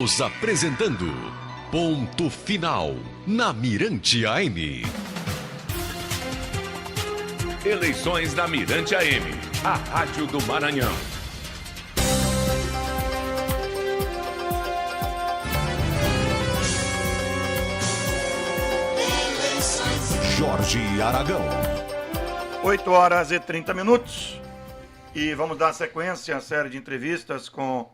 Estamos apresentando Ponto Final na Mirante AM. Eleições da Mirante AM, a rádio do Maranhão. Jorge Aragão. 8h30. E vamos dar sequência à série de entrevistas com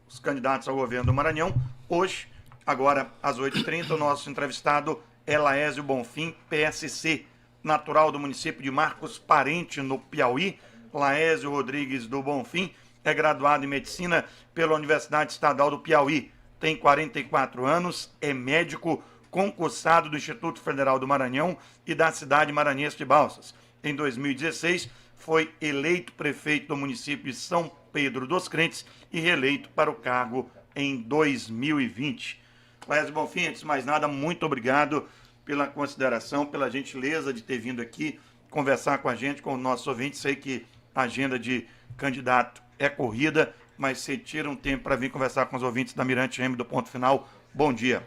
os candidatos ao governo do Maranhão. Hoje, agora às 8h30, o nosso entrevistado é Laésio Bonfim, PSC, natural do município de Marcos Parente, no Piauí. Laésio Rodrigues do Bonfim é graduado em Medicina pela Universidade Estadual do Piauí. Tem 44 anos, é médico concursado do Instituto Federal do Maranhão e da cidade maranhense de Balsas. Em 2016, foi eleito prefeito do município de São Pedro dos Crentes e reeleito para o cargo em 2020. Laésio Bonfim, antes de mais nada, muito obrigado pela consideração, pela gentileza de ter vindo aqui conversar com a gente, com os nossos ouvintes. Sei que a agenda de candidato é corrida, mas você tira um tempo para vir conversar com os ouvintes da Mirante AM do Ponto Final. Bom dia.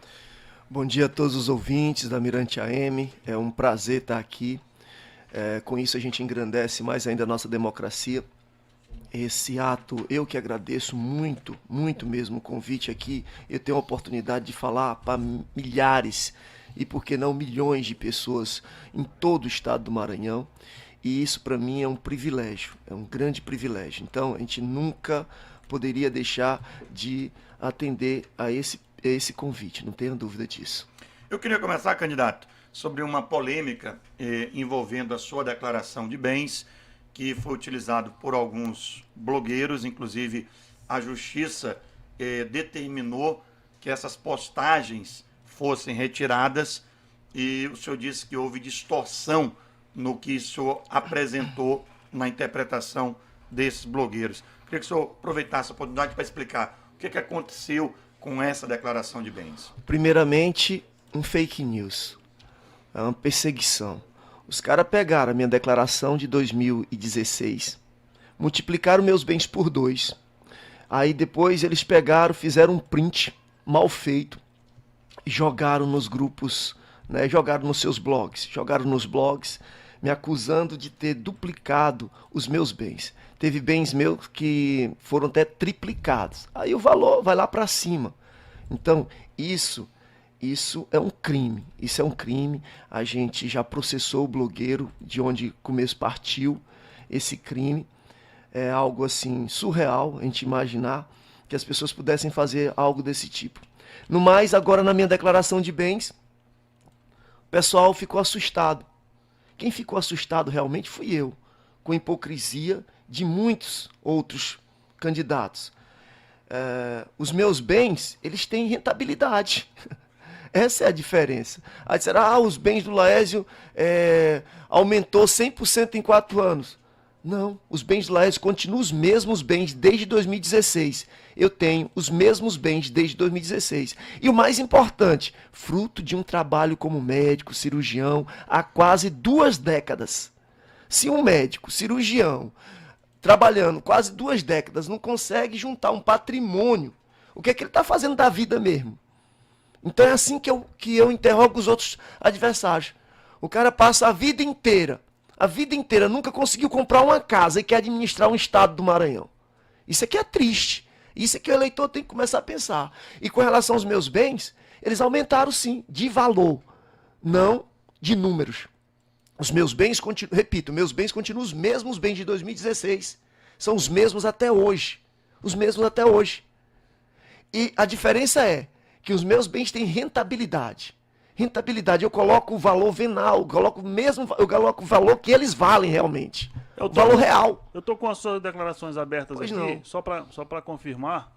Bom dia a todos os ouvintes da Mirante AM, é um prazer estar aqui. Com isso a gente engrandece mais ainda a nossa democracia. Esse ato, eu que agradeço muito, muito mesmo o convite aqui. Eu tenho a oportunidade de falar para milhares e, por que não, milhões de pessoas em todo o estado do Maranhão. E isso para mim é um privilégio, é um grande privilégio. Então a gente nunca poderia deixar de atender a esse convite, não tenho dúvida disso. Eu queria começar, candidato, sobre uma polêmica envolvendo a sua declaração de bens, que foi utilizado por alguns blogueiros. Inclusive a Justiça determinou que essas postagens fossem retiradas e o senhor disse que houve distorção no que o senhor apresentou na interpretação desses blogueiros. Queria que o senhor aproveitasse a oportunidade para explicar o que aconteceu com essa declaração de bens. Primeiramente, um fake news, é uma perseguição. Os caras pegaram a minha declaração de 2016, multiplicaram meus bens por 2. Aí depois eles pegaram, fizeram um print mal feito e jogaram nos grupos, né, jogaram nos seus blogs, me acusando de ter duplicado os meus bens. Teve bens meus que foram até triplicados. Aí o valor vai lá para cima. Então, isso é um crime. Isso é um crime. A gente já processou o blogueiro de onde o começo partiu esse crime. É algo assim surreal a gente imaginar que as pessoas pudessem fazer algo desse tipo. No mais, agora na minha declaração de bens, o pessoal ficou assustado. Quem ficou assustado realmente fui eu, com a hipocrisia de muitos outros candidatos. Os meus bens, eles têm rentabilidade. Essa é a diferença. Aí será, os bens do Laésio aumentou 100% em 4 anos. Não, os bens do Laésio continuam os mesmos bens desde 2016. Eu tenho os mesmos bens desde 2016. E o mais importante, fruto de um trabalho como médico, cirurgião, há quase 2 décadas. Se um médico, cirurgião, trabalhando quase 2 décadas, não consegue juntar um patrimônio, o que é que ele está fazendo da vida mesmo? Então é assim que eu interrogo os outros adversários. O cara passa a vida inteira nunca conseguiu comprar uma casa e quer administrar um estado do Maranhão. Isso aqui é triste. Isso é que o eleitor tem que começar a pensar. E com relação aos meus bens, eles aumentaram sim, de valor, não de números. Os meus bens, meus bens continuam os mesmos bens de 2016. São os mesmos até hoje. Os mesmos até hoje. E a diferença é que os meus bens têm rentabilidade. Rentabilidade, eu coloco o valor venal, eu coloco o valor que eles valem realmente. O valor real. Eu estou com as suas declarações abertas pois aqui, não. só para confirmar,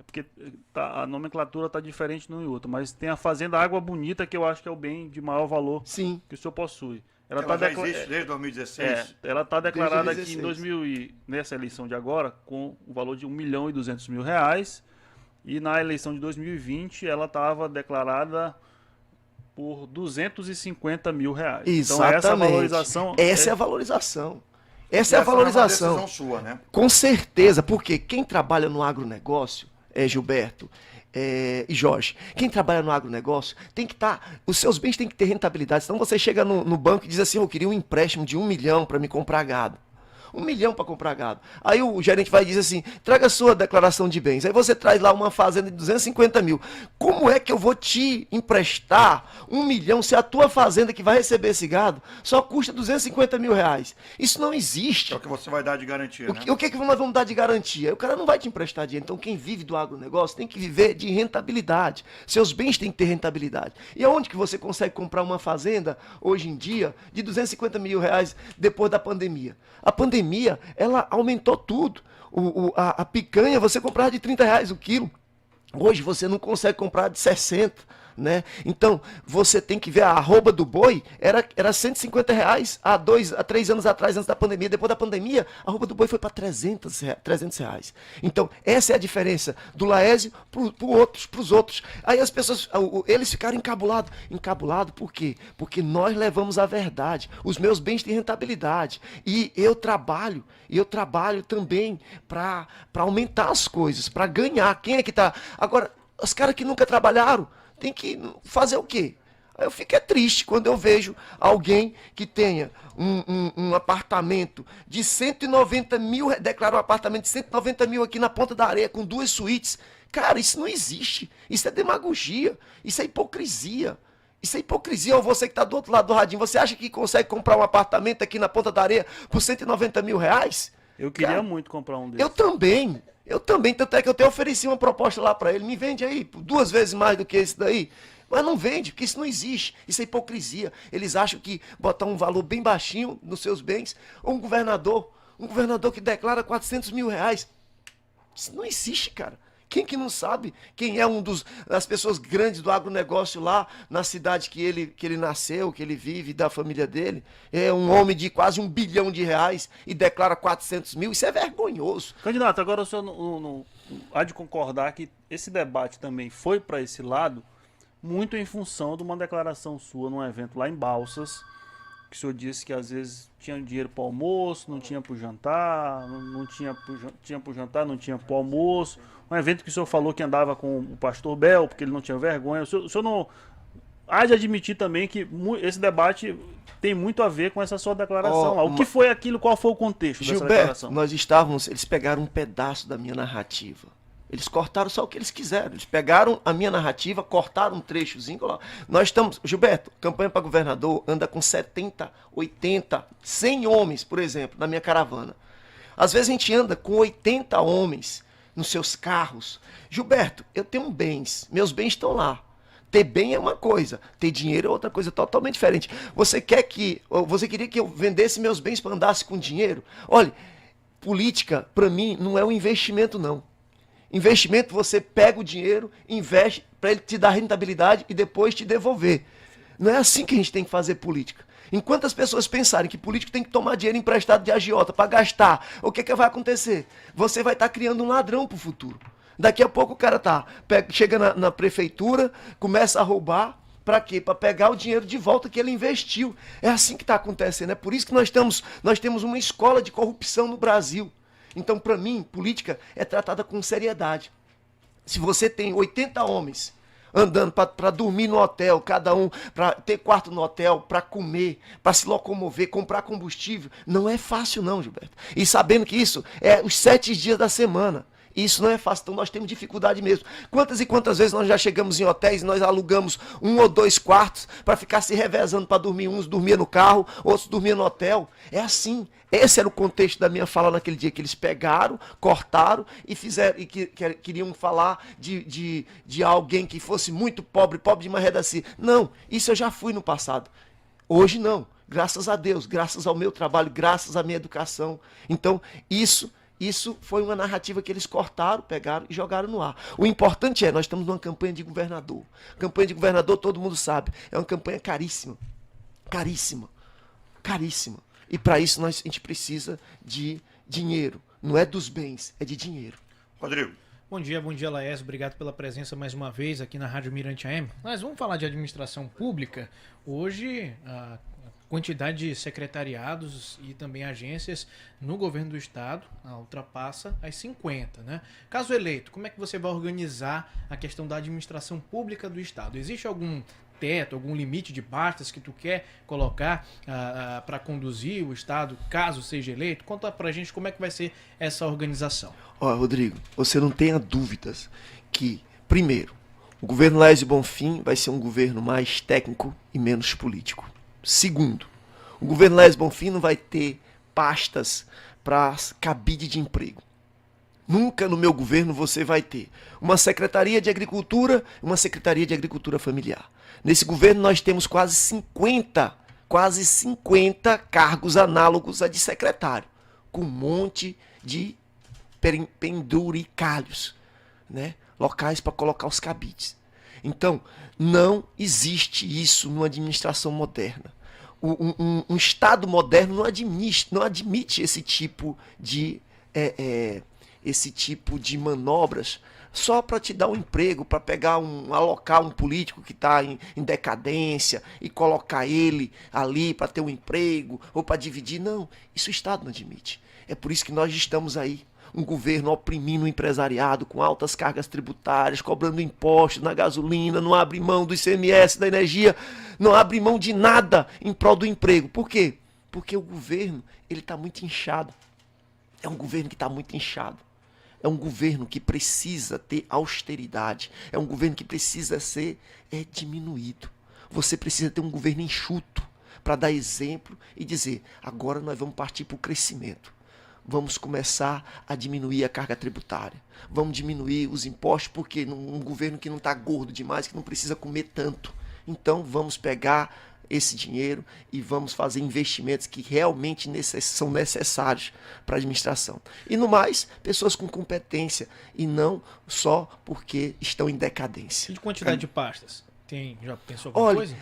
porque a nomenclatura está diferente num e outro, mas tem a Fazenda Água Bonita, que eu acho que é o bem de maior valor Sim. que o senhor possui. Ela já existe desde 2016? Ela está declarada Desde aqui 2016. nessa eleição de agora com o valor de R$1.200.000, e na eleição de 2020 ela estava declarada por R$250 mil. Exatamente. Então essa valorização... Essa é a valorização. Essa é a valorização. É uma decisão sua, né? Com certeza, porque quem trabalha no agronegócio Gilberto e Jorge, quem trabalha no agronegócio tem que estar, os seus bens têm que ter rentabilidade, senão você chega no banco e diz assim, eu queria um empréstimo de 1 milhão para me comprar gado. 1 milhão para comprar gado. Aí o gerente vai dizer assim, traga a sua declaração de bens. Aí você traz lá uma fazenda de 250 mil. Como é que eu vou te emprestar 1 milhão se a tua fazenda que vai receber esse gado só custa 250 mil reais? Isso não existe. É o que você vai dar de garantia, né? O que nós vamos dar de garantia? O cara não vai te emprestar dinheiro. Então quem vive do agronegócio tem que viver de rentabilidade. Seus bens têm que ter rentabilidade. E aonde que você consegue comprar uma fazenda hoje em dia de 250 mil reais depois da pandemia? A pandemia, ela aumentou tudo. A picanha você comprava de 30 reais o quilo. Hoje você não consegue comprar de 60, né? Então, você tem que ver a arroba do boi, era 150 reais há 3 anos atrás, antes da pandemia. Depois da pandemia, a arroba do boi foi para 300 reais. Então, essa é a diferença do Laésio para os outros. Aí as pessoas, eles ficaram encabulados. Encabulado por quê? Porque nós levamos a verdade. Os meus bens têm rentabilidade. E eu trabalho também para aumentar as coisas, para ganhar. Quem é que está... Agora, os caras que nunca trabalharam, tem que fazer o quê? Aí eu fico triste quando eu vejo alguém que tenha um apartamento de 190 mil, declara um apartamento de 190 mil aqui na Ponta da Areia com 2 suítes. Cara, isso não existe. Isso é demagogia. Isso é hipocrisia. Isso é hipocrisia. Ou você que está do outro lado do radinho, você acha que consegue comprar um apartamento aqui na Ponta da Areia por 190 mil reais? Eu queria muito comprar um desses. Eu também, tanto é que eu até ofereci uma proposta lá para ele, me vende aí, 2 vezes mais do que esse daí. Mas não vende, porque isso não existe, isso é hipocrisia. Eles acham que botar um valor bem baixinho nos seus bens, ou um governador que declara 400 mil reais. Isso não existe, cara. Quem que não sabe quem é das pessoas grandes do agronegócio lá na cidade que ele nasceu, que ele vive, da família dele? É um homem de quase 1 bilhão de reais e declara 400 mil. Isso é vergonhoso. Candidato, agora o senhor não há de concordar que esse debate também foi para esse lado muito em função de uma declaração sua num evento lá em Balsas, que o senhor disse que às vezes tinha dinheiro para o almoço, não tinha para o jantar, não tinha para o jantar, não tinha para o almoço. Um evento que o senhor falou que andava com o pastor Bel, porque ele não tinha vergonha. O senhor não há de admitir também que esse debate tem muito a ver com essa sua declaração. O que foi aquilo, qual foi o contexto dessa declaração? Eles pegaram um pedaço da minha narrativa. Eles cortaram só o que eles quiseram. Eles pegaram a minha narrativa, cortaram um trechozinho. Nós estamos... Gilberto, campanha para governador anda com 70, 80, 100 homens, por exemplo, na minha caravana. Às vezes a gente anda com 80 homens nos seus carros. Gilberto, eu tenho bens. Meus bens estão lá. Ter bem é uma coisa, ter dinheiro é outra coisa totalmente diferente. Você queria que eu vendesse meus bens para andasse com dinheiro? Olha, política, para mim, não é um investimento, não. Investimento, você pega o dinheiro, investe para ele te dar rentabilidade e depois te devolver. Não é assim que a gente tem que fazer política. Enquanto as pessoas pensarem que político tem que tomar dinheiro emprestado de agiota para gastar, o que vai acontecer? Você vai estar criando um ladrão para o futuro. Daqui a pouco o cara chega na prefeitura, começa a roubar. Para quê? Para pegar o dinheiro de volta que ele investiu. É assim que está acontecendo. É por isso que nós temos uma escola de corrupção no Brasil. Então, para mim, política é tratada com seriedade. Se você tem 80 homens andando para dormir no hotel, cada um, para ter quarto no hotel, para comer, para se locomover, comprar combustível, não é fácil não, Gilberto. E sabendo que isso é os 7 dias da semana. Isso não é fácil, então nós temos dificuldade mesmo. Quantas e quantas vezes nós já chegamos em hotéis e nós alugamos 1 ou 2 quartos para ficar se revezando para dormir. Uns dormiam no carro, outros dormiam no hotel. É assim. Esse era o contexto da minha fala naquele dia, que eles pegaram, cortaram e fizeram e queriam falar de alguém que fosse muito pobre, pobre de marredacia. Não, isso eu já fui no passado. Hoje não. Graças a Deus, graças ao meu trabalho, graças à minha educação. Então, isso foi uma narrativa que eles cortaram, pegaram e jogaram no ar. O importante nós estamos numa campanha de governador. Campanha de governador, todo mundo sabe, é uma campanha caríssima. Caríssima. Caríssima. E para isso a gente precisa de dinheiro. Não é dos bens, é de dinheiro. Rodrigo. Bom dia, Laércio. Obrigado pela presença mais uma vez aqui na Rádio Mirante AM. Nós vamos falar de administração pública. Hoje, quantidade de secretariados e também agências no governo do estado ultrapassa as 50, né? Caso eleito, como é que você vai organizar a questão da administração pública do estado? Existe algum teto, algum limite de pastas que tu quer colocar para conduzir o estado, caso seja eleito? Conta pra gente como é que vai ser essa organização. Ó, Rodrigo, você não tenha dúvidas que, primeiro, o governo Laércio Bonfim vai ser um governo mais técnico e menos político. Segundo, o governo Laércio Bonfim não vai ter pastas para cabide de emprego. Nunca no meu governo você vai ter uma secretaria de agricultura e uma secretaria de agricultura familiar. Nesse governo nós temos quase 50 cargos análogos a de secretário, com um monte de penduricalhos, né? Locais para colocar os cabides. Então, não existe isso numa administração moderna. Um Estado moderno não admite esse tipo de manobras só para te dar um emprego, para alocar um político que está em decadência e colocar ele ali para ter um emprego ou para dividir. Não, isso o Estado não admite. É por isso que nós estamos aí. Um governo oprimindo o empresariado com altas cargas tributárias, cobrando impostos na gasolina, não abre mão do ICMS, da energia, não abre mão de nada em prol do emprego. Por quê? Porque o governo ele está muito inchado. É um governo que está muito inchado. É um governo que precisa ter austeridade. É um governo que precisa ser diminuído. Você precisa ter um governo enxuto para dar exemplo e dizer, agora nós vamos partir para o crescimento. Vamos começar a diminuir a carga tributária. Vamos diminuir os impostos, porque um governo que não está gordo demais, que não precisa comer tanto. Então vamos pegar esse dinheiro e vamos fazer investimentos que realmente são necessários para a administração. E no mais, pessoas com competência e não só porque estão em decadência. E de quantidade de pastas? Já pensou alguma coisa?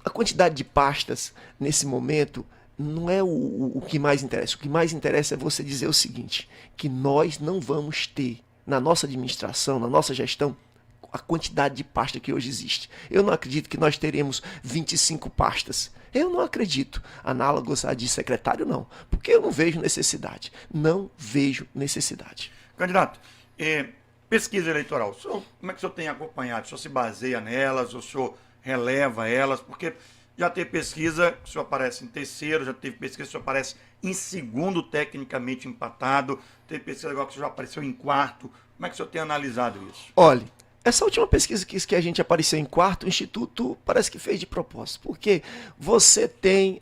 A quantidade de pastas nesse momento não é o que mais interessa. O que mais interessa é você dizer o seguinte, que nós não vamos ter na nossa administração, na nossa gestão, a quantidade de pasta que hoje existe. Eu não acredito que nós teremos 25 pastas. Eu não acredito. Análogos a de secretário, não. Porque eu não vejo necessidade. Não vejo necessidade. Candidato, pesquisa eleitoral, como é que o senhor tem acompanhado? O senhor se baseia nelas, o senhor releva elas? Porque já teve pesquisa que o senhor aparece em terceiro, já teve pesquisa que o senhor aparece em segundo, tecnicamente empatado, teve pesquisa agora que o senhor já apareceu em quarto. Como é que o senhor tem analisado isso? Olha, essa última pesquisa que a gente apareceu em quarto, o Instituto parece que fez de propósito, porque você tem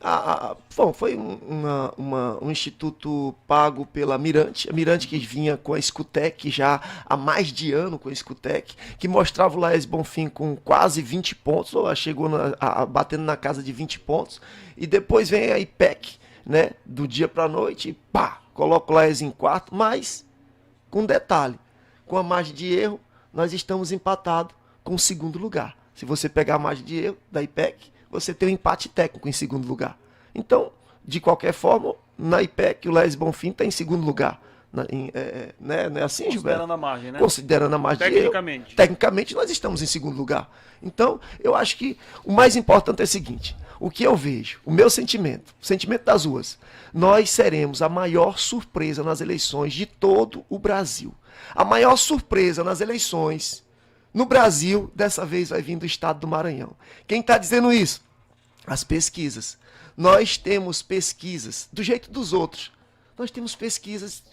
foi um instituto pago pela Mirante, a Mirante que vinha com a Escutec já há mais de ano com a Escutec, que mostrava o Laércio Bonfim com quase 20 pontos, ou chegou batendo na casa de 20 pontos, e depois vem a IPEC, né, do dia para a noite, e pá, coloca o Laércio em quarto, mas com um detalhe, com a margem de erro, nós estamos empatados com o segundo lugar. Se você pegar a margem de erro da IPEC, você tem um empate técnico em segundo lugar. Então, de qualquer forma, na IPEC o Laércio Bonfim está em segundo lugar. Né? Não é assim, Gilberto? Considerando a margem, né? Considerando a margem Tecnicamente. de erro. Tecnicamente, nós estamos em segundo lugar. Então, eu acho que o mais importante é o seguinte, o que eu vejo, o meu sentimento, o sentimento das ruas, nós seremos a maior surpresa nas eleições de todo o Brasil. A maior surpresa nas eleições no Brasil, dessa vez vai vir do estado do Maranhão. Quem está dizendo isso? As pesquisas. Nós temos pesquisas do jeito dos outros. Nós temos pesquisas,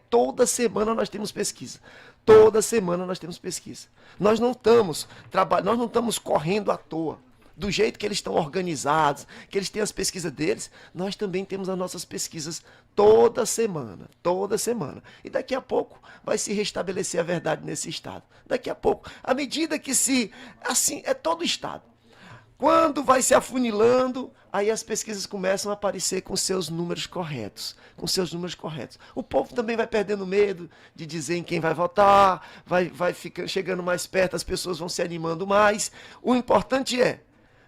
toda semana nós temos pesquisa. Toda semana nós temos pesquisa. Nós não estamos correndo à toa. Do jeito que eles estão organizados, que eles têm as pesquisas deles, nós também temos as nossas pesquisas toda semana. E daqui a pouco vai se restabelecer a verdade nesse estado. Daqui a pouco, à medida que assim, é todo o estado. Quando vai se afunilando, aí as pesquisas começam a aparecer com seus números corretos. O povo também vai perdendo medo de dizer em quem vai votar, vai ficando, chegando mais perto, as pessoas vão se animando mais. O importante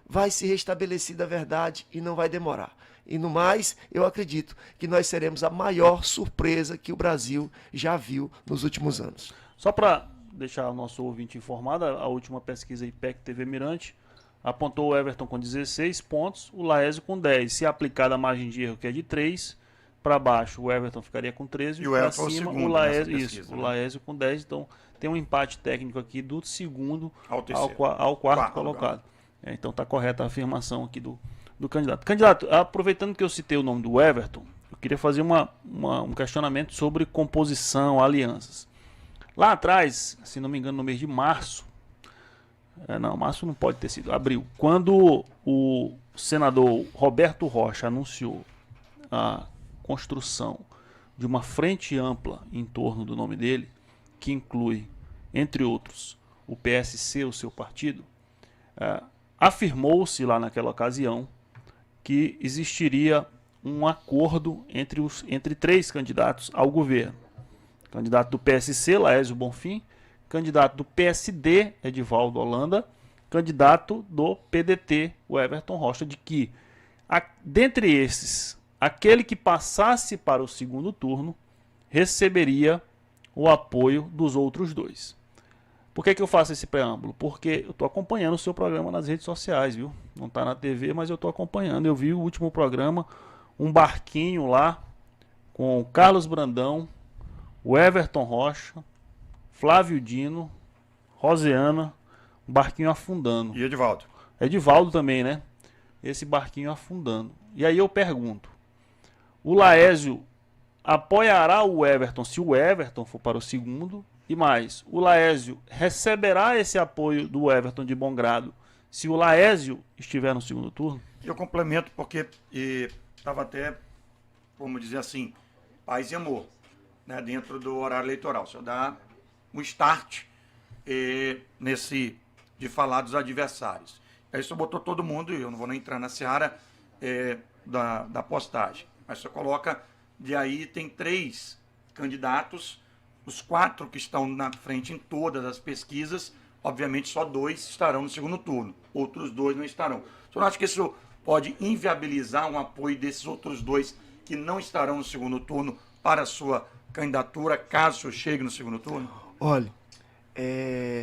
vai se restabelecer a verdade e não vai demorar. E no mais, eu acredito que nós seremos a maior surpresa que o Brasil já viu nos últimos anos. Só para deixar o nosso ouvinte informado, a última pesquisa IPEC TV Mirante apontou o Everton com 16 pontos, o Laésio com 10. Se aplicada a margem de erro, que é de 3, para baixo o Everton ficaria com 13 E o para Everton é o cima segundo o Laésio, nessa isso, pesquisa, o né? Laésio com 10. Então tem um empate técnico aqui do segundo Ao terceiro. ao quarto colocado. Então está correta a afirmação aqui do candidato. Candidato, aproveitando que eu citei o nome do Everton, eu queria fazer um questionamento sobre composição, alianças. Lá atrás, se não me engano, no mês de março, março não pode ter sido, abril, quando o senador Roberto Rocha anunciou a construção de uma frente ampla em torno do nome dele, que inclui, entre outros, o PSC, o seu partido, afirmou-se lá naquela ocasião que existiria um acordo entre 3 candidatos ao governo. Candidato do PSC, Laésio Bonfim, candidato do PSD, Edivaldo Holanda, candidato do PDT, o Everton Rocha, de que, dentre esses, aquele que passasse para o segundo turno receberia o apoio dos outros 2. Por que eu faço esse preâmbulo? Porque eu estou acompanhando o seu programa nas redes sociais, viu? Não está na TV, mas eu estou acompanhando. Eu vi o último programa, um barquinho lá, com o Carlos Brandão, o Everton Rocha, Flávio Dino, Roseana, um barquinho afundando. E Edivaldo? Edivaldo também, né? Esse barquinho afundando. E aí eu pergunto, o Laésio apoiará o Everton se o Everton for para o segundo? E mais, o Laésio receberá esse apoio do Everton de bom grado se o Laésio estiver no segundo turno? Eu complemento porque estava até, como dizer assim, paz e amor, né, dentro do horário eleitoral. Só dá um start nesse de falar dos adversários. Aí só botou todo mundo, e eu não vou nem entrar na seara da postagem, mas só coloca, de aí tem 3 candidatos, os 4 que estão na frente em todas as pesquisas, obviamente só 2 estarão no segundo turno, outros 2 não estarão. Você não acha que isso pode inviabilizar um apoio desses outros 2 que não estarão no segundo turno para a sua candidatura, caso o senhor chegue no segundo turno? Olha,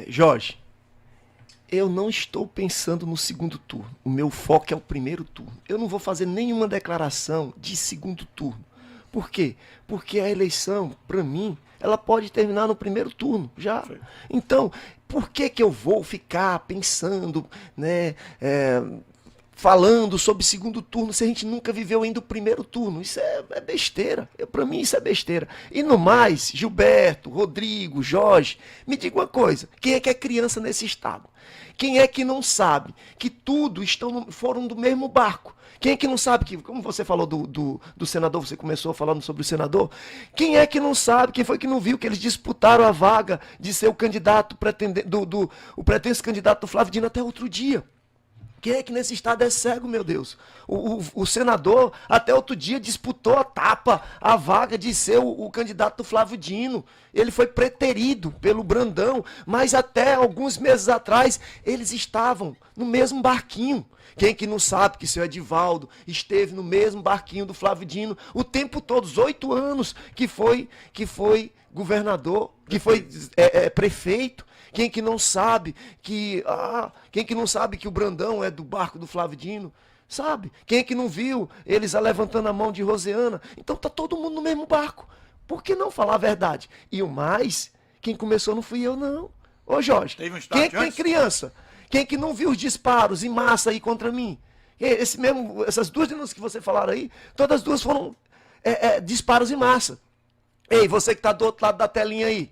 Jorge, eu não estou pensando no segundo turno. O meu foco é o primeiro turno. Eu não vou fazer nenhuma declaração de segundo turno. Por quê? Porque a eleição, para mim, ela pode terminar no primeiro turno já. Sim. Então, por que eu vou ficar pensando, né, falando sobre segundo turno se a gente nunca viveu ainda o primeiro turno? Isso é besteira. Para mim isso é besteira. E no mais, Gilberto, Rodrigo, Jorge, me diga uma coisa. Quem é que é criança nesse estado? Quem é que não sabe que tudo foram do mesmo barco? Quem é que não sabe que, como você falou do senador, você começou falando sobre o senador, quem é que não sabe, quem foi que não viu que eles disputaram a vaga de ser o candidato, o pretenso candidato do Flávio Dino até outro dia? Quem é que nesse estado é cego, meu Deus? O senador, até outro dia, disputou a vaga de ser o candidato do Flávio Dino. Ele foi preterido pelo Brandão, mas até alguns meses atrás, eles estavam no mesmo barquinho. Quem que não sabe que seu Edivaldo esteve no mesmo barquinho do Flávio Dino o tempo todo, os 8 anos que foi governador, que foi prefeito? Quem que não sabe que o Brandão é do barco do Flávio Dino? Sabe? Quem é que não viu eles levantando a mão de Roseana? Então tá todo mundo no mesmo barco. Por que não falar a verdade? E o mais, quem começou não fui eu, não. Ô Jorge, quem é que tem criança? Quem é que não viu os disparos em massa aí contra mim? Essas 2 denúncias que você falaram aí, todas as 2 foram disparos em massa. Ei, você que tá do outro lado da telinha aí.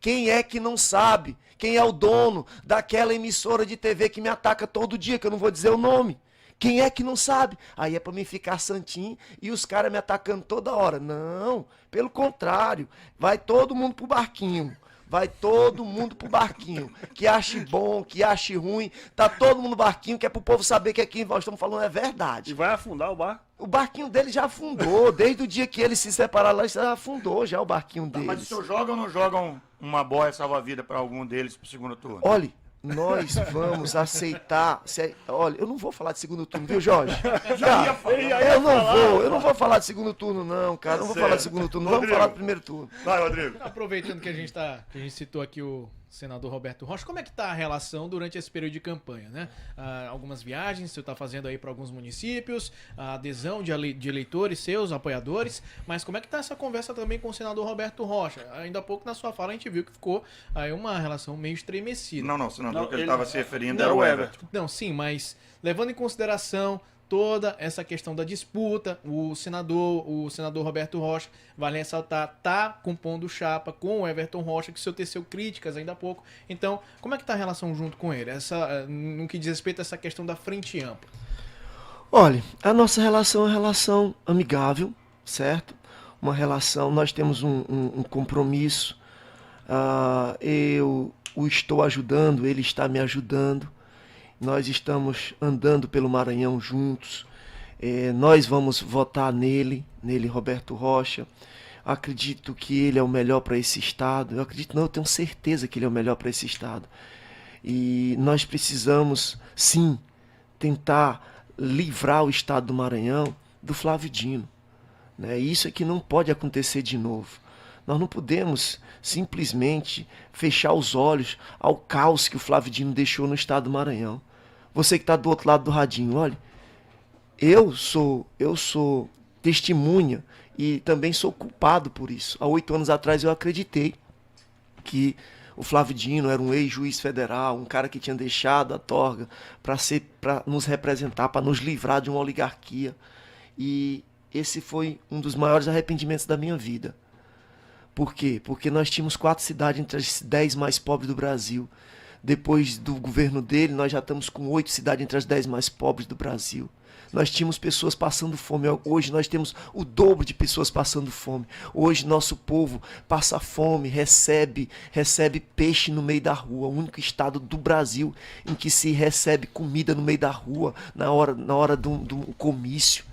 Quem é que não sabe? Quem é o dono daquela emissora de TV que me ataca todo dia, que eu não vou dizer o nome? Quem é que não sabe? Aí é pra mim ficar santinho e os caras me atacando toda hora. Não, pelo contrário. Vai todo mundo pro barquinho. Vai todo mundo pro barquinho. Que ache bom, que ache ruim. Tá todo mundo no barquinho, que é pro povo saber que aqui nós estamos falando é verdade. E vai afundar o barco? O barquinho dele já afundou. Desde o dia que eles se separaram lá, já afundou já o barquinho deles. Mas o senhor joga ou não joga uma boia salva-vida para algum deles pro segundo turno? Olha, nós vamos aceitar... Olha, eu não vou falar de segundo turno, viu, Jorge? Eu não vou falar de segundo turno, não, cara. Não vou falar de segundo turno. Vamos falar do primeiro turno. Vai, Rodrigo. Aproveitando que a gente citou aqui o senador Roberto Rocha, como é que está a relação durante esse período de campanha, né? Algumas viagens você está fazendo aí para alguns municípios, a adesão de eleitores seus, apoiadores, mas como é que está essa conversa também com o senador Roberto Rocha? Ainda há pouco na sua fala a gente viu que ficou aí uma relação meio estremecida. Não, o senador Não, que ele ele- estava se referindo não, era o o Everton. Não, sim, mas levando em consideração toda essa questão da disputa, o senador Roberto Rocha, vale ressaltar, tá compondo chapa com o Everton Rocha, que o senhor teceu críticas ainda há pouco. Então, como é que tá a relação junto com ele? No que diz respeito a essa questão da frente ampla. Olha, a nossa relação é uma relação amigável, certo? Uma relação, nós temos um compromisso. Eu o estou ajudando, ele está me ajudando. Nós estamos andando pelo Maranhão juntos. Nós vamos votar nele, Roberto Rocha. Acredito que ele é o melhor para esse estado. Eu tenho certeza que ele é o melhor para esse estado. E nós precisamos, sim, tentar livrar o estado do Maranhão do Flávio Dino, né? Isso é que não pode acontecer de novo. Nós não podemos simplesmente fechar os olhos ao caos que o Flávio Dino deixou no estado do Maranhão. Você que está do outro lado do radinho, olha, eu sou testemunha e também sou culpado por isso. Há 8 anos atrás eu acreditei que o Flávio Dino era um ex-juiz federal, um cara que tinha deixado a toga para nos representar, para nos livrar de uma oligarquia. E esse foi um dos maiores arrependimentos da minha vida. Por quê? Porque nós tínhamos 4 cidades entre as 10 mais pobres do Brasil. Depois do governo dele, nós já estamos com 8 cidades entre as 10 mais pobres do Brasil. Nós tínhamos pessoas passando fome. Hoje nós temos o dobro de pessoas passando fome. Hoje nosso povo passa fome, recebe peixe no meio da rua. O único estado do Brasil em que se recebe comida no meio da rua, na hora do comício.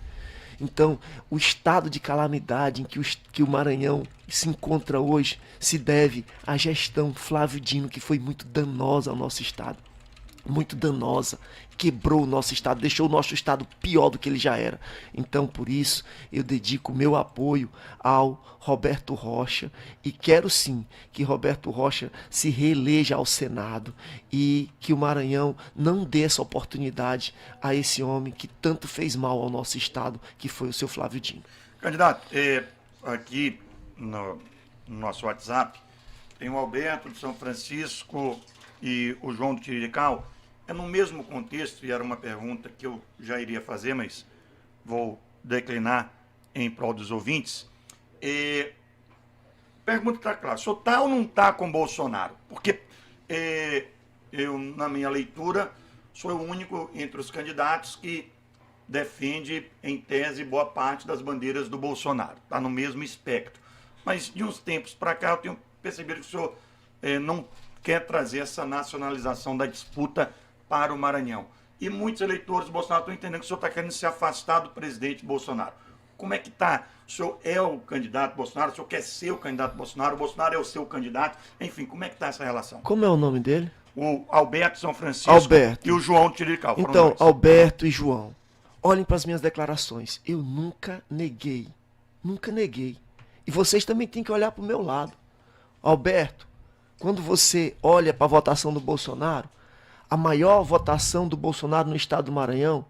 Então, o estado de calamidade em que o Maranhão se encontra hoje se deve à gestão Flávio Dino, que foi muito danosa ao nosso estado. Muito danosa. Quebrou o nosso estado, deixou o nosso estado pior do que ele já era. Então, por isso, eu dedico o meu apoio ao Roberto Rocha e quero sim que Roberto Rocha se reeleja ao Senado e que o Maranhão não dê essa oportunidade a esse homem que tanto fez mal ao nosso estado, que foi o seu Flávio Dino. Candidato, aqui no nosso WhatsApp tem o Alberto de São Francisco e o João do Tirirical. É no mesmo contexto, e era uma pergunta que eu já iria fazer, mas vou declinar em prol dos ouvintes. Pergunta está clara, o senhor está ou não está com Bolsonaro? Porque eu, na minha leitura, sou o único entre os candidatos que defende, em tese, boa parte das bandeiras do Bolsonaro. Está no mesmo espectro. Mas, de uns tempos para cá, eu tenho percebido que o senhor não quer trazer essa nacionalização da disputa para o Maranhão. E muitos eleitores do Bolsonaro estão entendendo que o senhor está querendo se afastar do presidente Bolsonaro. Como é que está? O senhor é o candidato Bolsonaro? O senhor quer ser o candidato Bolsonaro? O Bolsonaro é o seu candidato? Enfim, como é que está essa relação? Como é o nome dele? O Alberto São Francisco Alberto. E o João Tirirical. Então, Alberto e João, olhem para as minhas declarações. Eu nunca neguei. Nunca neguei. E vocês também têm que olhar para o meu lado. Alberto, quando você olha para a votação do Bolsonaro, a maior votação do Bolsonaro no estado do Maranhão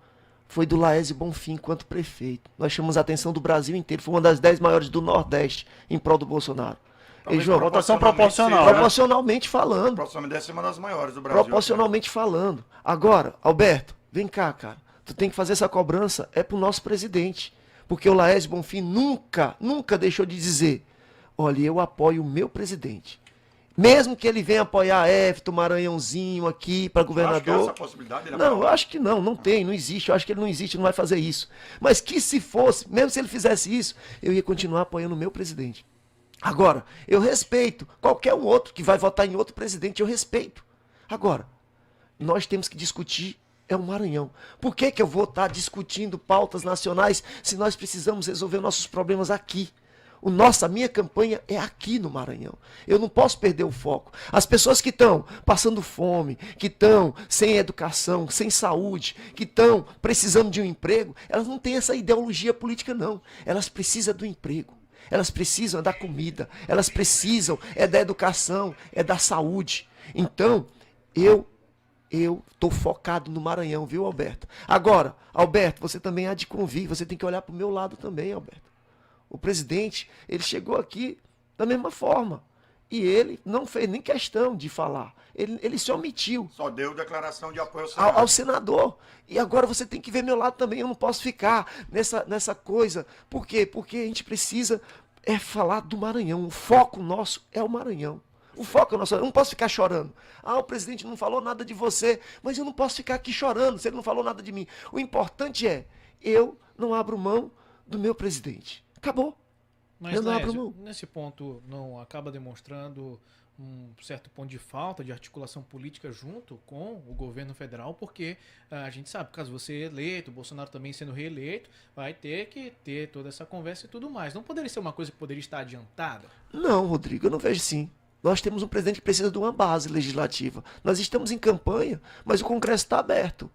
foi do Laésio Bonfim enquanto prefeito. Nós chamamos a atenção do Brasil inteiro. Foi uma das 10 maiores do Nordeste em prol do Bolsonaro. Talvez João, votação proporcional, seja, proporcionalmente falando. Provavelmente deve ser uma das maiores do Brasil. Proporcionalmente falando. Agora, Alberto, vem cá, cara. Tu tem que fazer essa cobrança pro nosso presidente. Porque o Laésio Bonfim nunca deixou de dizer: olha, eu apoio o meu presidente. Mesmo que ele venha apoiar a Everton, Maranhãozinho aqui para governador. Acho que essa possibilidade ele Não, eu acho que não tem, não existe. Eu acho que ele não existe, não vai fazer isso. Mas que se fosse, mesmo se ele fizesse isso, eu ia continuar apoiando o meu presidente. Agora, eu respeito qualquer um outro que vai votar em outro presidente, eu respeito. Agora, nós temos que discutir o Maranhão. Por que eu vou estar discutindo pautas nacionais se nós precisamos resolver nossos problemas aqui? A minha campanha é aqui no Maranhão. Eu não posso perder o foco. As pessoas que estão passando fome, que estão sem educação, sem saúde, que estão precisando de um emprego, elas não têm essa ideologia política, não. Elas precisam do emprego. Elas precisam da comida. Elas precisam da educação, da saúde. Então, eu tô focado no Maranhão, viu, Alberto? Agora, Alberto, você também há de convir, você tem que olhar para o meu lado também, Alberto. O presidente, ele chegou aqui da mesma forma. E ele não fez nem questão de falar. Ele se omitiu. Só deu declaração de apoio ao Senado. Ao senador. E agora você tem que ver meu lado também. Eu não posso ficar nessa coisa. Por quê? Porque a gente precisa falar do Maranhão. O foco nosso é o Maranhão. O foco é o nosso. Eu não posso ficar chorando. O presidente não falou nada de você, mas eu não posso ficar aqui chorando se ele não falou nada de mim. O importante é, eu não abro mão do meu presidente. Acabou. Mas, eu não abro Laércio, mão. nesse ponto não acaba demonstrando um certo ponto de falta de articulação política junto com o governo federal, porque a gente sabe, caso você é eleito, o Bolsonaro também sendo reeleito, vai ter que ter toda essa conversa e tudo mais. Não poderia ser uma coisa que poderia estar adiantada? Não, Rodrigo, eu não vejo sim. Nós temos um presidente que precisa de uma base legislativa. Nós estamos em campanha, mas o Congresso está aberto.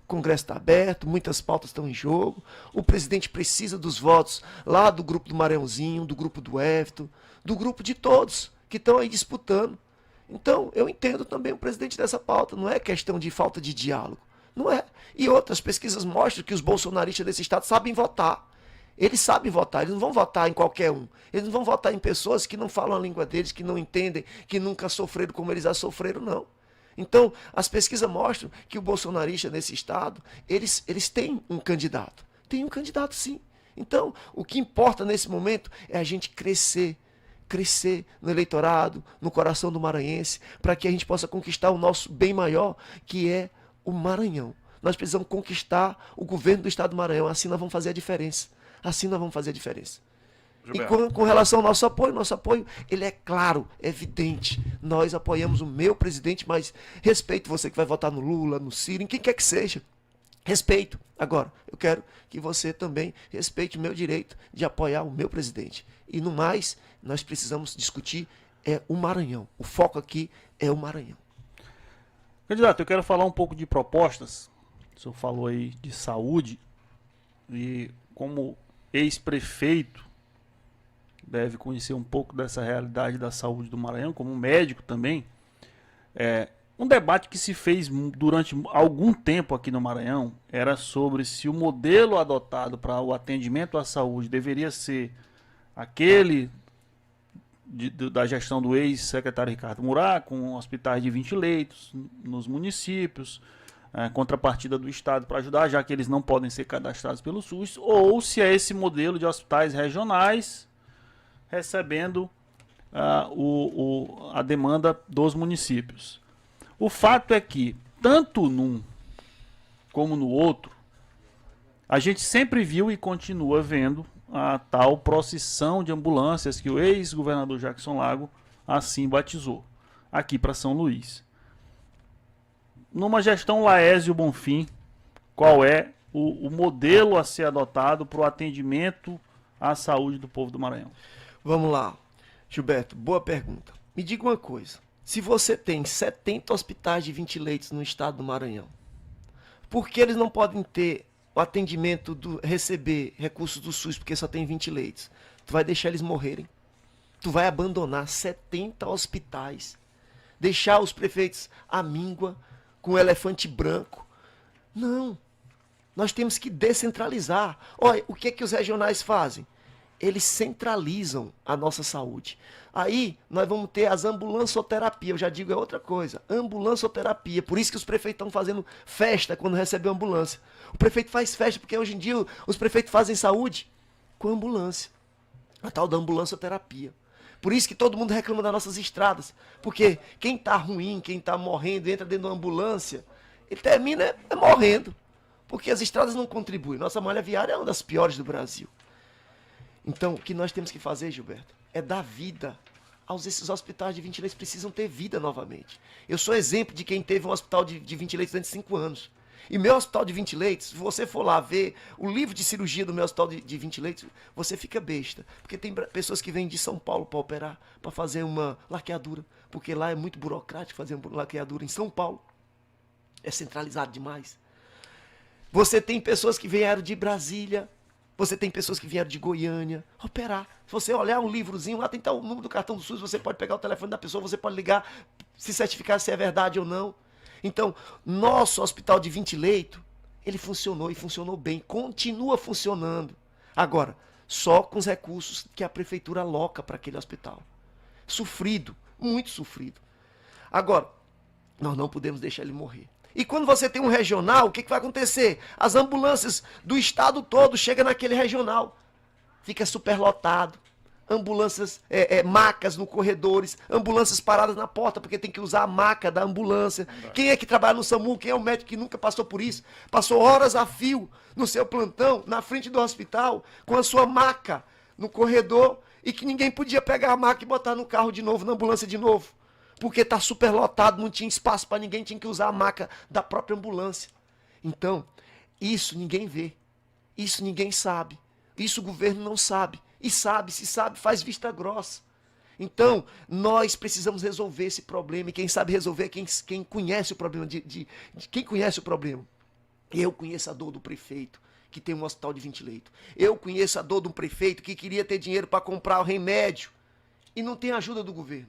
O Congresso está aberto, muitas pautas estão em jogo. O presidente precisa dos votos lá do grupo do Maranhãozinho, do grupo do Everton, do grupo de todos que estão aí disputando. Então, eu entendo também o presidente dessa pauta. Não é questão de falta de diálogo. Não é. E outras pesquisas mostram que os bolsonaristas desse estado sabem votar. Eles sabem votar, eles não vão votar em qualquer um. Eles não vão votar em pessoas que não falam a língua deles, que não entendem, que nunca sofreram como eles já sofreram, não. Então, as pesquisas mostram que o bolsonarista nesse estado, eles têm um candidato. Tem um candidato, sim. Então, o que importa nesse momento é a gente crescer no eleitorado, no coração do maranhense, para que a gente possa conquistar o nosso bem maior, que é o Maranhão. Nós precisamos conquistar o governo do estado do Maranhão, assim nós vamos fazer a diferença. Assim nós vamos fazer a diferença. Gilberto. E com relação ao nosso apoio, ele é claro, é evidente. Nós apoiamos o meu presidente, mas respeito você que vai votar no Lula, no Ciro, em quem quer que seja. Respeito. Agora, eu quero que você também respeite o meu direito de apoiar o meu presidente. E no mais, nós precisamos discutir o Maranhão. O foco aqui é o Maranhão. Candidato, eu quero falar um pouco de propostas. O senhor falou aí de saúde e como ex-prefeito deve conhecer um pouco dessa realidade da saúde do Maranhão, como médico também. Um debate que se fez durante algum tempo aqui no Maranhão era sobre se o modelo adotado para o atendimento à saúde deveria ser aquele da gestão do ex-secretário Ricardo Murat, com hospitais de 20 leitos nos municípios, contrapartida do Estado para ajudar, já que eles não podem ser cadastrados pelo SUS, ou se é esse modelo de hospitais regionais recebendo a demanda dos municípios. O fato é que, tanto num como no outro, a gente sempre viu e continua vendo a tal procissão de ambulâncias que o ex-governador Jackson Lago assim batizou, aqui para São Luís. Numa gestão Laésio Bonfim, qual é o modelo a ser adotado para o atendimento à saúde do povo do Maranhão? Vamos lá, Gilberto, boa pergunta. Me diga uma coisa, se você tem 70 hospitais de 20 leitos no estado do Maranhão, por que eles não podem ter o atendimento, receber recursos do SUS porque só tem 20 leitos? Tu vai deixar eles morrerem? Tu vai abandonar 70 hospitais? Deixar os prefeitos à míngua, com o elefante branco? Não. Nós temos que descentralizar. Olha, o que os regionais fazem? Eles centralizam a nossa saúde. Aí nós vamos ter as ambulancioterapia, eu já digo é outra coisa, ambulancioterapia. Por isso que os prefeitos estão fazendo festa quando recebem ambulância. O prefeito faz festa porque hoje em dia os prefeitos fazem saúde com ambulância. A tal da ambulancioterapia. Por isso que todo mundo reclama das nossas estradas. Porque quem está ruim, quem está morrendo, entra dentro de uma ambulância, ele termina morrendo. Porque as estradas não contribuem. Nossa malha viária é uma das piores do Brasil. Então, o que nós temos que fazer, Gilberto, é dar vida esses hospitais de 20 leitos. Precisam ter vida novamente. Eu sou exemplo de quem teve um hospital de 20 leitos durante 5 anos. E meu hospital de 20 leitos, se você for lá ver o livro de cirurgia do meu hospital de 20 leitos, você fica besta. Porque tem pessoas que vêm de São Paulo para operar, para fazer uma laqueadura. Porque lá é muito burocrático fazer uma laqueadura em São Paulo. É centralizado demais. Você tem pessoas que vieram de Brasília Você tem pessoas que vieram de Goiânia operar. Se você olhar um livrozinho, lá tem o número do cartão do SUS, você pode pegar o telefone da pessoa, você pode ligar, se certificar se é verdade ou não. Então, nosso hospital de 20 leitos, ele funcionou e funcionou bem, continua funcionando. Agora, só com os recursos que a prefeitura aloca para aquele hospital. Sofrido, muito sofrido. Agora, nós não podemos deixar ele morrer. E quando você tem um regional, o que vai acontecer? As ambulâncias do estado todo chegam naquele regional. Fica superlotado. Ambulâncias, macas no corredores, ambulâncias paradas na porta, porque tem que usar a maca da ambulância. Quem é que trabalha no SAMU? Quem é o médico que nunca passou por isso? Passou horas a fio no seu plantão, na frente do hospital, com a sua maca no corredor, e que ninguém podia pegar a maca e botar no carro de novo, na ambulância de novo. Porque está superlotado, não tinha espaço para ninguém, tinha que usar a maca da própria ambulância. Então, isso ninguém vê, isso ninguém sabe, isso o governo não sabe. E sabe, se sabe, faz vista grossa. Então, nós precisamos resolver esse problema, e quem sabe resolver é quem conhece o problema, quem conhece o problema. Eu conheço a dor do prefeito, que tem um hospital de 20 leitos. Eu conheço a dor de um prefeito que queria ter dinheiro para comprar o remédio, e não tem ajuda do governo.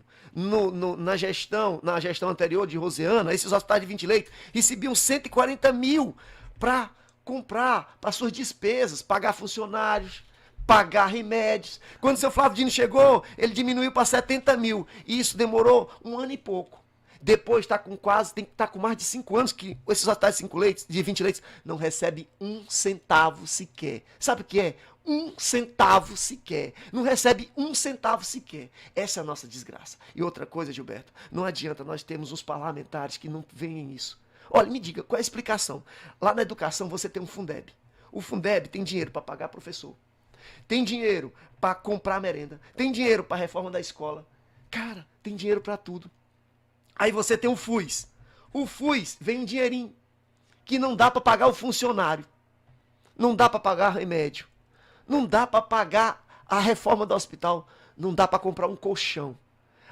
Na gestão anterior de Rosiana, esses hospitais de 20 leitos recebiam 140 mil para comprar, para suas despesas, pagar funcionários, pagar remédios. Quando o seu Flávio Dino chegou, ele diminuiu para 70 mil. E isso demorou 1 ano e pouco. Depois está com tem que estar com mais de 5 anos que esses hospitais de 5 leitos, de 20 leitos, não recebem 1 centavo sequer. Sabe o que é? 1 centavo sequer. Não recebe 1 centavo sequer. Essa é a nossa desgraça. E outra coisa, Gilberto, não adianta nós termos uns parlamentares que não veem isso. Olha, me diga, qual é a explicação? Lá na educação você tem um Fundeb. O Fundeb tem dinheiro para pagar professor. Tem dinheiro para comprar merenda. Tem dinheiro para a reforma da escola. Cara, tem dinheiro para tudo. Aí você tem o FUS. O FUS vem um dinheirinho que não dá para pagar o funcionário. Não dá para pagar remédio. Não dá para pagar a reforma do hospital. Não dá para comprar um colchão.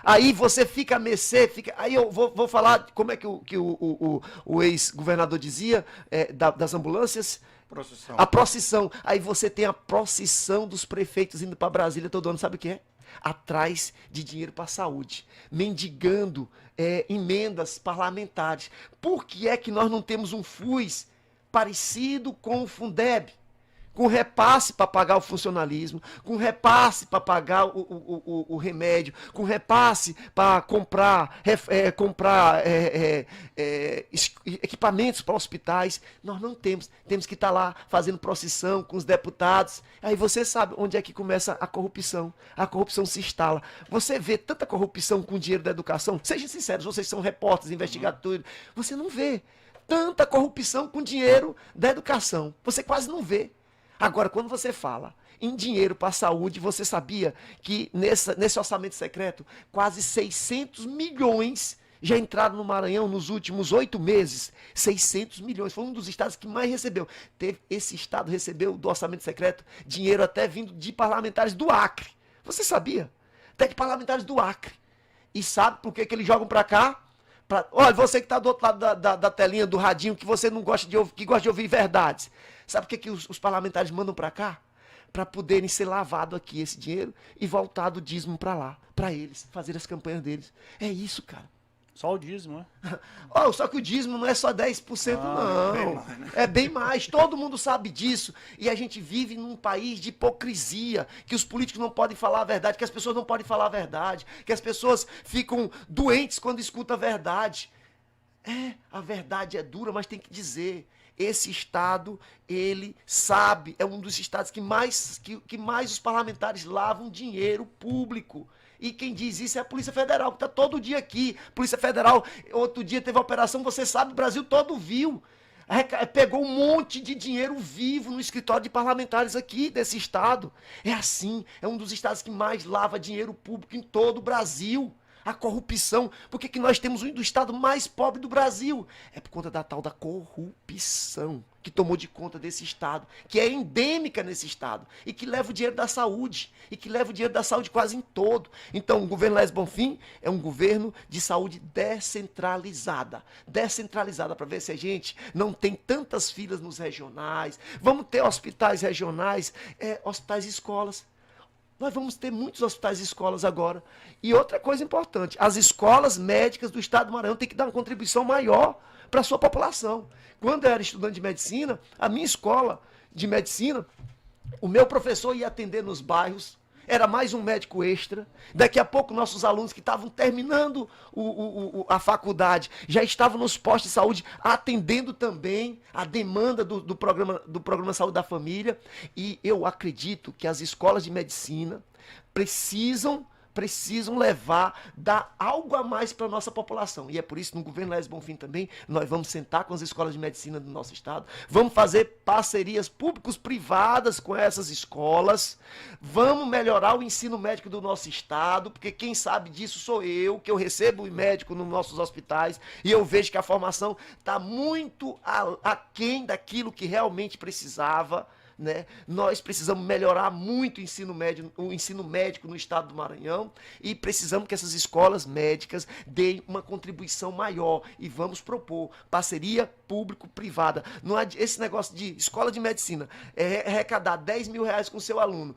Aí você fica a mercê, aí eu vou falar como é que o ex-governador dizia, das ambulâncias. Procissão. A procissão. Aí você tem a procissão dos prefeitos indo para Brasília todo ano, sabe o que é? Atrás de dinheiro para a saúde, mendigando emendas parlamentares. Por que é que nós não temos um FUS parecido com o Fundeb? Com repasse para pagar o funcionalismo, com repasse para pagar o remédio, com repasse para comprar equipamentos para hospitais. Nós não temos. Temos que estar lá fazendo procissão com os deputados. Aí você sabe onde é que começa a corrupção. A corrupção se instala. Você vê tanta corrupção com o dinheiro da educação. Sejam sinceros, vocês são repórteres, investigadores. Você não vê tanta corrupção com dinheiro da educação. Você quase não vê. Agora, quando você fala em dinheiro para a saúde, você sabia que nesse orçamento secreto, quase 600 milhões já entraram no Maranhão nos últimos 8 meses. 600 milhões. Foi um dos estados que mais recebeu. Esse estado recebeu do orçamento secreto dinheiro até vindo de parlamentares do Acre. Você sabia? Até de parlamentares do Acre. E sabe por que eles jogam para cá? Olha, você que está do outro lado da telinha do radinho, que você não gosta de ouvir, que gosta de ouvir verdades. Sabe o que os parlamentares mandam para cá? Para poderem ser lavado aqui esse dinheiro e voltar do dízimo para lá, para eles, fazer as campanhas deles. É isso, cara. Só o dízimo, né? Só que o dízimo não é só 10%, não. Bem mais, né? É bem mais. Todo mundo sabe disso. E a gente vive num país de hipocrisia, que os políticos não podem falar a verdade, que as pessoas não podem falar a verdade, que as pessoas ficam doentes quando escutam a verdade. A verdade é dura, mas tem que dizer. Esse estado, ele sabe, é um dos estados que mais os parlamentares lavam dinheiro público. E quem diz isso é a Polícia Federal, que está todo dia aqui. Polícia Federal, outro dia teve a operação, você sabe, o Brasil todo viu. Pegou um monte de dinheiro vivo no escritório de parlamentares aqui desse estado. É assim, é um dos estados que mais lava dinheiro público em todo o Brasil. A corrupção. Por que nós temos um do estado mais pobre do Brasil? É por conta da tal da corrupção que tomou de conta desse estado, que é endêmica nesse estado, e que leva o dinheiro da saúde, e que leva o dinheiro da saúde quase em todo. Então, o governo Laércio Bonfim é um governo de saúde descentralizada. Descentralizada, para ver se a gente não tem tantas filas nos regionais. Vamos ter hospitais regionais, hospitais e escolas. Nós vamos ter muitos hospitais e escolas agora. E outra coisa importante, as escolas médicas do estado do Maranhão têm que dar uma contribuição maior para a sua população. Quando eu era estudante de medicina, a minha escola de medicina, o meu professor ia atender nos bairros, era mais um médico extra. Daqui a pouco, nossos alunos que estavam terminando a faculdade já estavam nos postos de saúde atendendo também a demanda do programa Saúde da Família. E eu acredito que as escolas de medicina precisam levar, dar algo a mais para a nossa população. E é por isso que no governo Laércio Bonfim também, nós vamos sentar com as escolas de medicina do nosso estado, vamos fazer parcerias públicos-privadas com essas escolas, vamos melhorar o ensino médico do nosso estado, porque quem sabe disso sou eu, que eu recebo médico nos nossos hospitais, e eu vejo que a formação está muito aquém daquilo que realmente precisava. Né? Nós precisamos melhorar muito o ensino médico no estado do Maranhão e precisamos que essas escolas médicas deem uma contribuição maior e vamos propor parceria público-privada. Não há esse negócio de escola de medicina, arrecadar 10 mil reais com o seu aluno,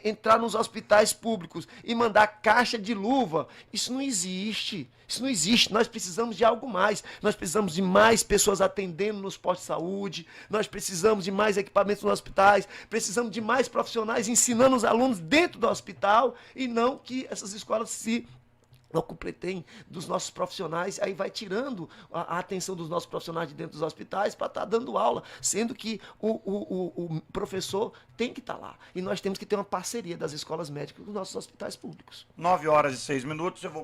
entrar nos hospitais públicos e mandar caixa de luva. Isso não existe. Isso não existe. Nós precisamos de algo mais. Nós precisamos de mais pessoas atendendo nos postos de saúde. Nós precisamos de mais equipamentos nos hospitais. Precisamos de mais profissionais ensinando os alunos dentro do hospital e não que essas escolas se ocupem dos nossos profissionais, aí vai tirando a atenção dos nossos profissionais de dentro dos hospitais para estar dando aula, sendo que o professor tem que estar lá. E nós temos que ter uma parceria das escolas médicas com os nossos hospitais públicos. 9h06. Eu vou